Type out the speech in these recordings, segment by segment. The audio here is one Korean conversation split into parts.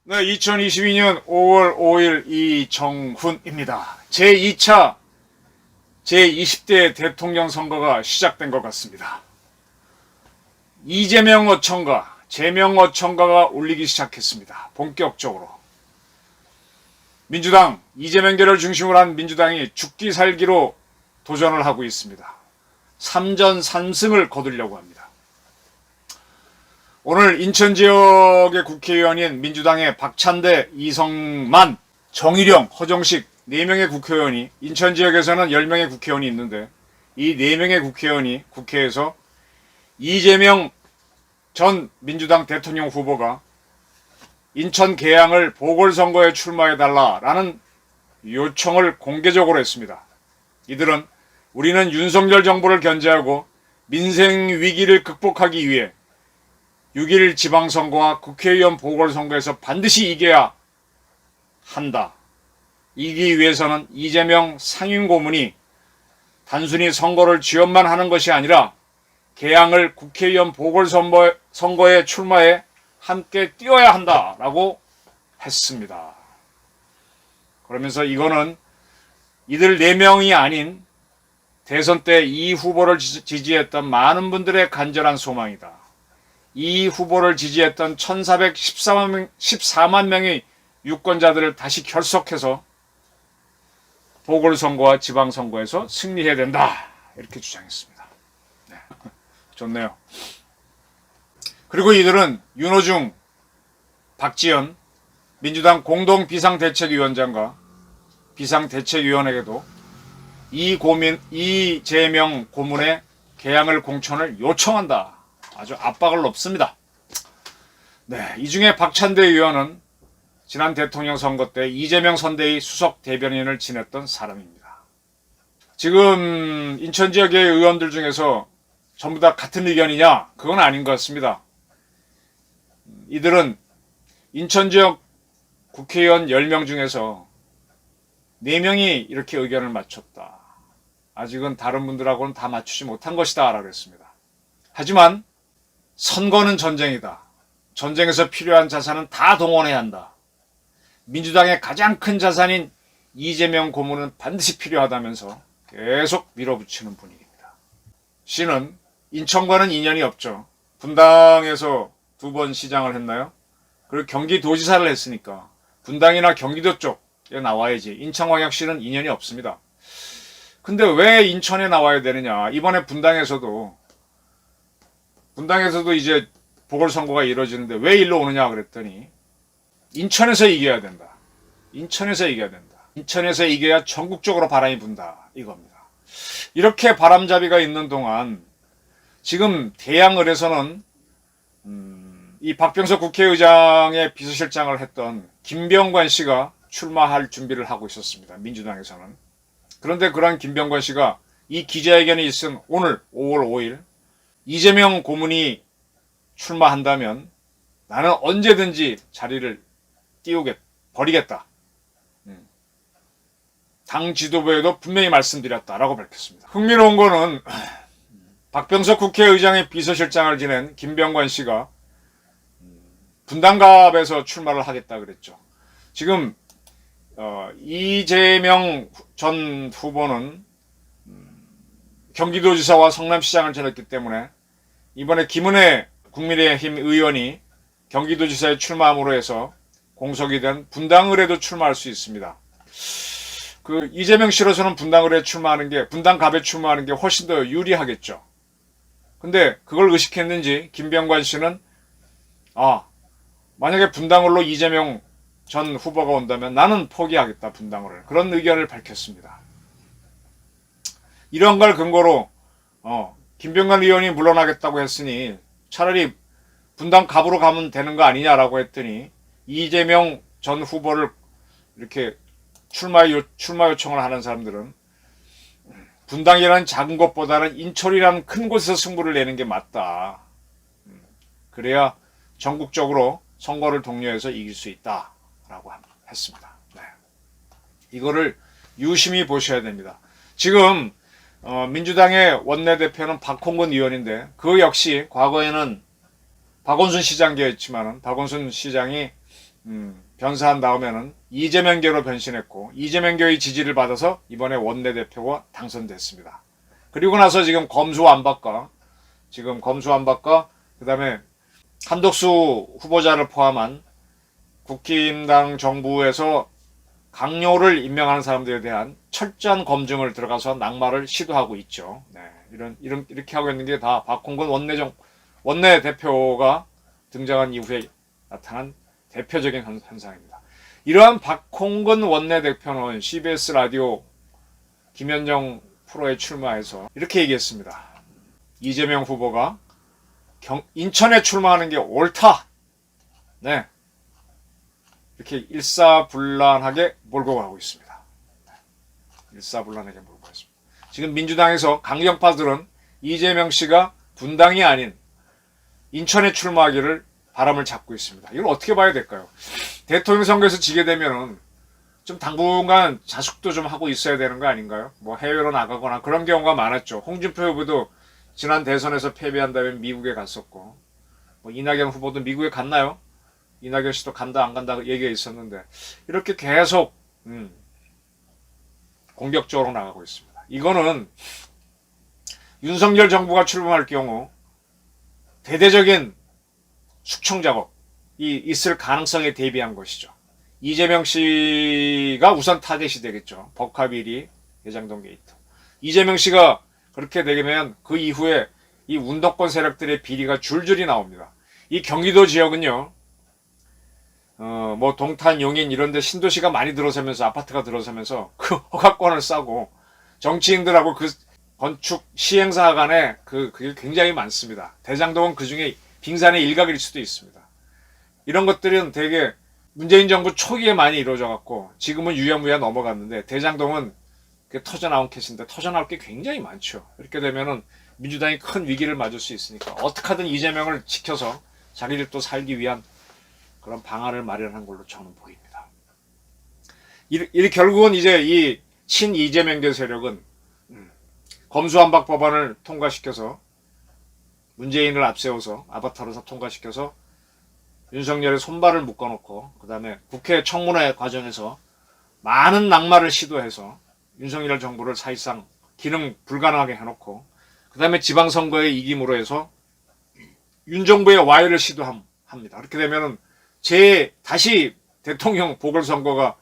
네, 2022년 5월 5일 이정훈입니다. 제2차 제20대 대통령 선거가 시작된 것 같습니다. 이재명 어청가, 제명 어청가가 울리기 시작했습니다. 본격적으로. 민주당, 이재명계를 중심으로 한 민주당이 죽기 살기로 도전을 하고 있습니다. 3전 3승을 거두려고 합니다. 오늘 인천 지역의 국회의원인 민주당의 박찬대, 이성만, 정일영, 허정식 4명의 국회의원이, 인천 지역에서는 10명의 국회의원이 있는데 이 4명의 국회의원이 국회에서 이재명 전 민주당 대통령 후보가 인천 계양을 보궐선거에 출마해달라라는 요청을 공개적으로 했습니다. 이들은 우리는 윤석열 정부를 견제하고 민생 위기를 극복하기 위해 6.1 지방선거와 국회의원 보궐선거에서 반드시 이겨야 한다. 이기기 위해서는 이재명 상임고문이 단순히 선거를 지원만 하는 것이 아니라 계양을 국회의원 보궐선거에 출마해 함께 뛰어야 한다라고 했습니다. 그러면서 이거는 이들 4명이 아닌 대선 때 이 후보를 지지했던 많은 분들의 간절한 소망이다. 이 후보를 지지했던 1414만 명의 유권자들을 다시 결속해서 보궐선거와 지방선거에서 승리해야 된다. 이렇게 주장했습니다. 네. 좋네요. 그리고 이들은 윤호중, 박지원, 민주당 공동 비상대책위원장과 비상대책위원회에게도 이재명 고문의 계양을 공천을 요청한다. 아주 압박을 넣습니다. 네, 이 중에 박찬대 의원은 지난 대통령 선거 때 이재명 선대위 수석 대변인을 지냈던 사람입니다. 지금 인천 지역의 의원들 중에서 전부 다 같은 의견이냐? 그건 아닌 것 같습니다. 이들은 인천 지역 국회의원 10명 중에서 4명이 이렇게 의견을 맞췄다. 아직은 다른 분들하고는 다 맞추지 못한 것이다 라고 했습니다. 하지만 선거는 전쟁이다. 전쟁에서 필요한 자산은 다 동원해야 한다. 민주당의 가장 큰 자산인 이재명 고문은 반드시 필요하다면서 계속 밀어붙이는 분위기입니다. 씨는 인천과는 인연이 없죠. 분당에서 2번 시장을 했나요? 그리고 경기도지사를 했으니까 분당이나 경기도 쪽에 나와야지. 인천광역시는 인연이 없습니다. 근데 왜 인천에 나와야 되느냐? 이번에 분당에서도 이제 보궐선거가 이루어지는데 왜 일로 오느냐 그랬더니 인천에서 이겨야 된다. 인천에서 이겨야 된다. 인천에서 이겨야 전국적으로 바람이 분다. 이겁니다. 이렇게 바람잡이가 있는 동안 지금 대양을에서는 이 박병석 국회의장의 비서실장을 했던 김병관 씨가 출마할 준비를 하고 있었습니다. 민주당에서는. 그런데 그러한 김병관 씨가 이 기자회견이 있은 오늘 5월 5일 이재명 고문이 출마한다면 나는 언제든지 자리를 버리겠다. 당 지도부에도 분명히 말씀드렸다라고 밝혔습니다. 흥미로운 거는 박병석 국회의장의 비서실장을 지낸 김병관 씨가 분당갑에서 출마를 하겠다 그랬죠. 지금 이재명 전 후보는 경기도지사와 성남시장을 지냈기 때문에 이번에 김은혜 국민의힘 의원이 경기도지사에 출마함으로 해서 공석이 된 분당을에도 출마할 수 있습니다. 그 이재명 씨로서는 분당갑에 출마하는 게 훨씬 더 유리하겠죠. 근데 그걸 의식했는지 김병관 씨는 만약에 분당을로 이재명 전 후보가 온다면 나는 포기하겠다, 분당을. 그런 의견을 밝혔습니다. 이런 걸 근거로 김병관 의원이 물러나겠다고 했으니 차라리 분당갑으로 가면 되는 거 아니냐라고 했더니 이재명 전 후보를 이렇게 출마 요청을 하는 사람들은 분당이라는 작은 곳보다는 인천이라는 큰 곳에서 승부를 내는 게 맞다. 그래야 전국적으로 선거를 독려해서 이길 수 있다라고 했습니다. 네. 이거를 유심히 보셔야 됩니다. 지금 민주당의 원내대표는 박홍근 의원인데 그 역시 과거에는 박원순 시장계였지만은 박원순 시장이 변사한 다음에는 이재명계로 변신했고 이재명계의 지지를 받아서 이번에 원내대표가 당선됐습니다. 그리고 나서 지금 검수완박과 그다음에 한덕수 후보자를 포함한 국힘당 정부에서 강요를 임명하는 사람들에 대한 철저한 검증을 들어가서 낙마를 시도하고 있죠. 네, 이렇게 하고 있는 게 다 박홍근 원내대표가 등장한 이후에 나타난 대표적인 현상입니다. 이러한 박홍근 원내대표는 CBS 라디오 김현정 프로에 출마해서 이렇게 얘기했습니다. 이재명 후보가 인천에 출마하는 게 옳다. 네, 이렇게 일사불란하게 몰고 가고 있습니다. 일사불란하게 몰고 가고 있습니다. 지금 민주당에서 강경파들은 이재명 씨가 분당이 아닌 인천에 출마하기를 바람을 잡고 있습니다. 이걸 어떻게 봐야 될까요? 대통령 선거에서 지게 되면은 좀 당분간 자숙도 좀 하고 있어야 되는 거 아닌가요? 뭐 해외로 나가거나 그런 경우가 많았죠. 홍준표 후보도 지난 대선에서 패배한 다음에 미국에 갔었고, 뭐 이낙연 후보도 미국에 갔나요? 이낙연 씨도 간다 안 간다 얘기가 있었는데 이렇게 계속 공격적으로 나가고 있습니다. 이거는 윤석열 정부가 출범할 경우 대대적인 숙청 작업이 있을 가능성에 대비한 것이죠. 이재명 씨가 우선 타겟이 되겠죠. 법카비리, 대장동 게이트. 이재명 씨가 그렇게 되면 그 이후에 이 운동권 세력들의 비리가 줄줄이 나옵니다. 이 경기도 지역은요, 뭐 동탄, 용인 이런 데 신도시가 많이 들어서면서 아파트가 들어서면서 그 허가권을 싸고 정치인들하고 그 건축 시행사 간에 그게 굉장히 많습니다. 대장동은 그 중에 빙산의 일각일 수도 있습니다. 이런 것들은 되게 문재인 정부 초기에 많이 이루어져 갖고 지금은 유야무야 넘어갔는데 대장동은 터져나온 케이스인데 터져나올 게 굉장히 많죠. 이렇게 되면은 민주당이 큰 위기를 맞을 수 있으니까 어떻게 하든 이재명을 지켜서 자기들 또 살기 위한 그런 방안을 마련한 걸로 저는 보입니다. 결국은 이제 이 친이재명계 세력은 검수완박 법안을 통과시켜서 문재인을 앞세워서 아바타로서 통과시켜서 윤석열의 손발을 묶어놓고 그 다음에 국회 청문회 과정에서 많은 낙마를 시도해서 윤석열 정부를 사실상 기능 불가능하게 해놓고 그 다음에 지방선거에 이김으로 해서 윤 정부의 와해를 시도합니다. 그렇게 되면은 다시 대통령 보궐선거가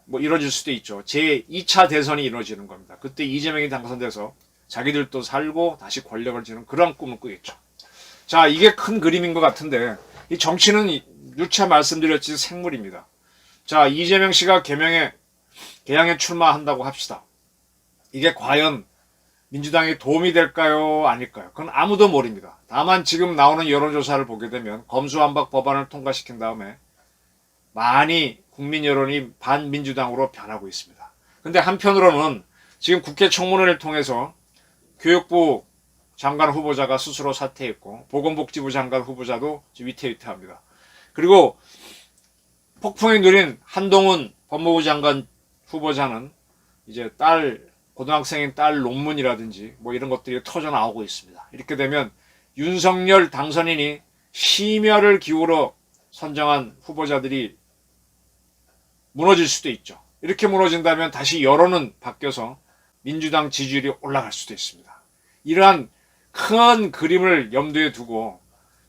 뭐 이루어질 수도 있죠. 제2차 대선이 이루어지는 겁니다. 그때 이재명이 당선돼서 자기들도 살고 다시 권력을 쥐는 그런 꿈을 꾸겠죠. 자, 이게 큰 그림인 것 같은데 이 정치는 누차 말씀드렸지 생물입니다. 자, 이재명 씨가 개항에 출마한다고 합시다. 이게 과연 민주당에 도움이 될까요? 아닐까요? 그건 아무도 모릅니다. 다만 지금 나오는 여론조사를 보게 되면 검수완박 법안을 통과시킨 다음에 많이 국민 여론이 반민주당으로 변하고 있습니다. 근데 한편으로는 지금 국회 청문회를 통해서 교육부 장관 후보자가 스스로 사퇴했고 보건복지부 장관 후보자도 위태위태합니다. 그리고 폭풍이 누린 한동훈 법무부 장관 후보자는 이제 고등학생인 딸 논문이라든지 뭐 이런 것들이 터져 나오고 있습니다. 이렇게 되면 윤석열 당선인이 심혈을 기울여 선정한 후보자들이 무너질 수도 있죠. 이렇게 무너진다면 다시 여론은 바뀌어서 민주당 지지율이 올라갈 수도 있습니다. 이러한 큰 그림을 염두에 두고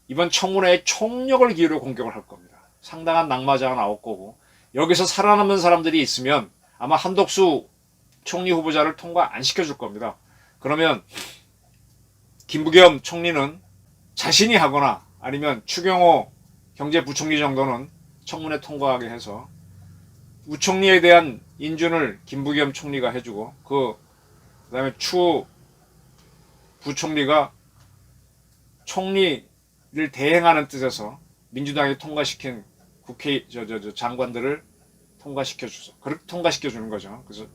이번 청문회에 총력을 기울여 공격을 할 겁니다. 상당한 낙마자가 나올 거고 여기서 살아남는 사람들이 있으면 아마 한덕수 총리 후보자를 통과 안 시켜줄 겁니다. 그러면 김부겸 총리는 자신이 하거나 아니면 추경호 경제부총리 정도는 청문회 통과하게 해서 우총리에 대한 인준을 김부겸 총리가 해주고 그다음에 추 부총리가 총리를 대행하는 뜻에서 민주당이 통과시킨 국회 장관들을 통과시켜 주는 거죠. 그래서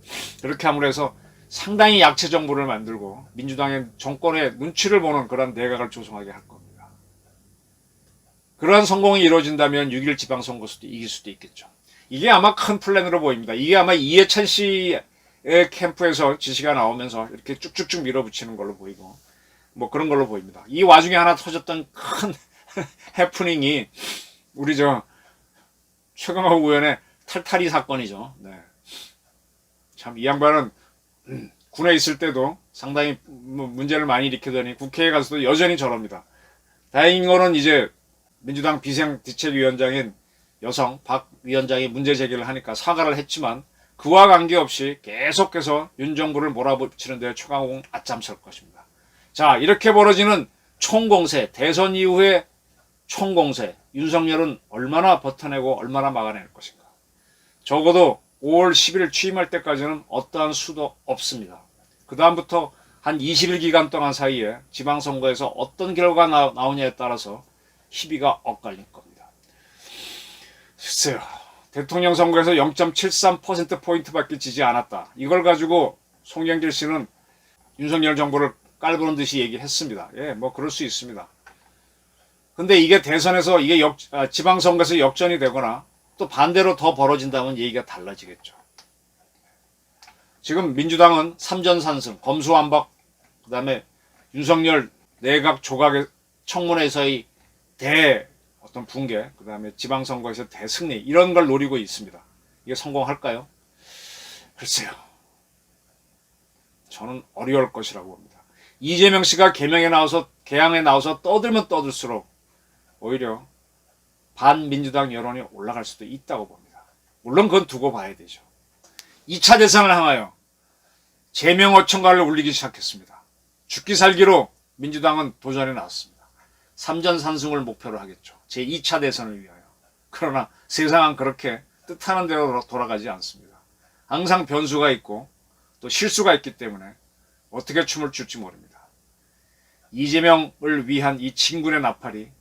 그렇게 함으로 해서 상당히 약체 정부를 만들고 민주당의 정권의 눈치를 보는 그런 내각을 조성하게 할 겁니다. 그러한 성공이 이루어진다면 6.1 지방선거에서도 이길 수도 있겠죠. 이게 아마 큰 플랜으로 보입니다. 이게 아마 이해찬 씨의 캠프에서 지시가 나오면서 이렇게 쭉쭉쭉 밀어붙이는 걸로 보이고 뭐 그런 걸로 보입니다. 이 와중에 하나 터졌던 큰 해프닝이 우리 최강욱 의원의 탈탈이 사건이죠. 네. 참 이 양반은 군에 있을 때도 상당히 문제를 많이 일으키더니 국회에 가서도 여전히 저럽니다. 다행인 거는 이제 민주당 비상대책위원장인 여성 박 위원장이 문제 제기를 하니까 사과를 했지만 그와 관계없이 계속해서 윤 정부를 몰아붙이는 데 최강욱은 앞장설 것입니다. 자, 이렇게 벌어지는 총공세, 대선 이후의 총공세, 윤석열은 얼마나 버텨내고 얼마나 막아낼 것인가. 적어도 5월 10일 취임할 때까지는 어떠한 수도 없습니다. 그 다음부터 한 20일 기간 동안 사이에 지방선거에서 어떤 결과가 나오냐에 따라서 희비가 엇갈릴 겁니다. 글쎄요. 대통령 선거에서 0.73%포인트밖에 지지 않았다. 이걸 가지고 송영길 씨는 윤석열 정부를 깔보는 듯이 얘기했습니다. 예, 뭐 그럴 수 있습니다. 근데 이게 대선에서 이게 지방선거에서 역전이 되거나 또 반대로 더 벌어진다면 얘기가 달라지겠죠. 지금 민주당은 삼전산승, 검수완박, 그 다음에 윤석열 내각 조각의 청문회에서의 어떤 붕괴, 그 다음에 지방선거에서 대승리 이런 걸 노리고 있습니다. 이게 성공할까요? 글쎄요. 저는 어려울 것이라고 봅니다. 이재명 씨가 개항에 나와서 떠들면 떠들수록 오히려 반민주당 여론이 올라갈 수도 있다고 봅니다. 물론 그건 두고 봐야 되죠. 2차 대선을 향하여 제명어청가를 울리기 시작했습니다. 죽기 살기로 민주당은 도전에 나왔습니다. 3전산승을 목표로 하겠죠. 제2차 대선을 위하여. 그러나 세상은 그렇게 뜻하는 대로 돌아가지 않습니다. 항상 변수가 있고 또 실수가 있기 때문에 어떻게 춤을 출지 모릅니다. 이재명을 위한 이 친군의 나팔이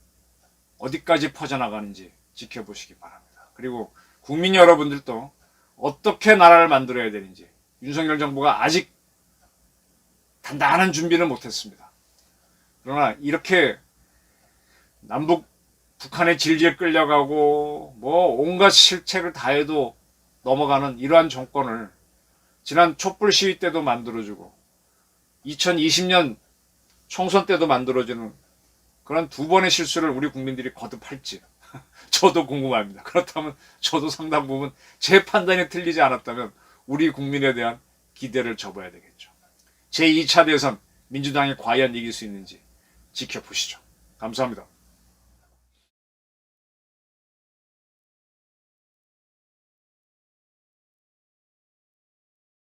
어디까지 퍼져나가는지 지켜보시기 바랍니다. 그리고 국민 여러분들도 어떻게 나라를 만들어야 되는지 윤석열 정부가 아직 단단한 준비는 못했습니다. 그러나 이렇게 북한의 질질 끌려가고 뭐 온갖 실책을 다해도 넘어가는 이러한 정권을 지난 촛불 시위 때도 만들어주고 2020년 총선 때도 만들어주는 그런 두 번의 실수를 우리 국민들이 거듭할지 저도 궁금합니다. 그렇다면 저도 상당 부분 제 판단이 틀리지 않았다면 우리 국민에 대한 기대를 접어야 되겠죠. 제2차 대선 민주당이 과연 이길 수 있는지 지켜보시죠. 감사합니다.